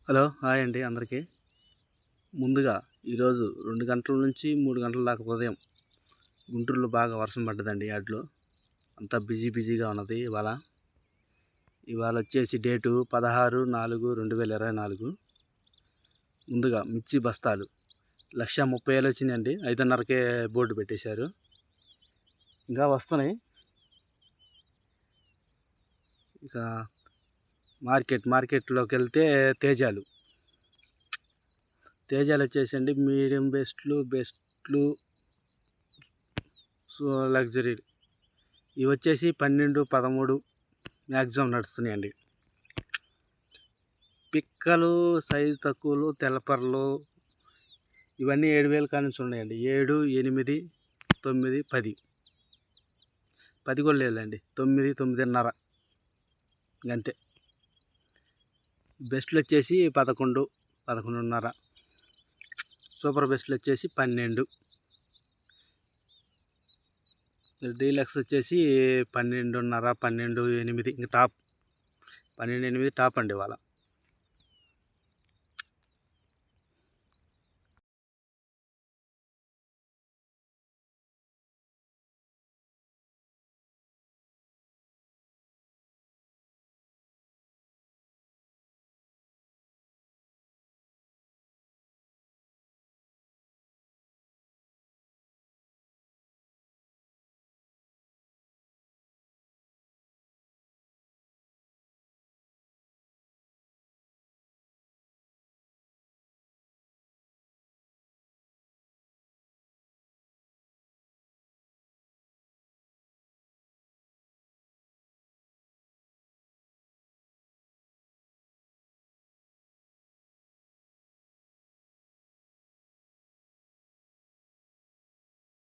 Hello hi అండి అందరికీ. ముందుగా ఈరోజు 2 గంటల నుంచి 3 గంటల దాకా ఉదయం గుంటూరులో బాగా వర్షం పడ్డదండి యార్డ్‌లో. అంతా బిజీగా ఉన్నది ఇవాళ. వచ్చేసి డేటు 16/4/2024. ముందుగా మిర్చి బస్తాలు 1,30,000 వచ్చినాయండి. 5:30కే బోర్డు పెట్టేశారు. ఇంకా వస్తున్నాయి. ఇక మార్కెట్లోకి వెళ్తే తేజాలు వచ్చేసండి మీడియం బెస్ట్లు సో లగ్జరీ ఇవి వచ్చేసి 12, 13 మ్యాక్సిమం నడుస్తున్నాయండి. పిక్కలు సైజు తక్కువలు తెల్లపర్లు ఇవన్నీ 7,000 కానుంచి ఉన్నాయండి. 7, 8, 9, 10 కూడా లేదండి. 9, 9.5 అంతే. బెస్ట్లు వచ్చేసి 11, 11.5. సూపర్ బెస్ట్లు వచ్చేసి 12. డీలక్స్ వచ్చేసి 12.5, 12.8. ఇంకా టాప్ 12.8 టాప్ అండి ఇవాళ.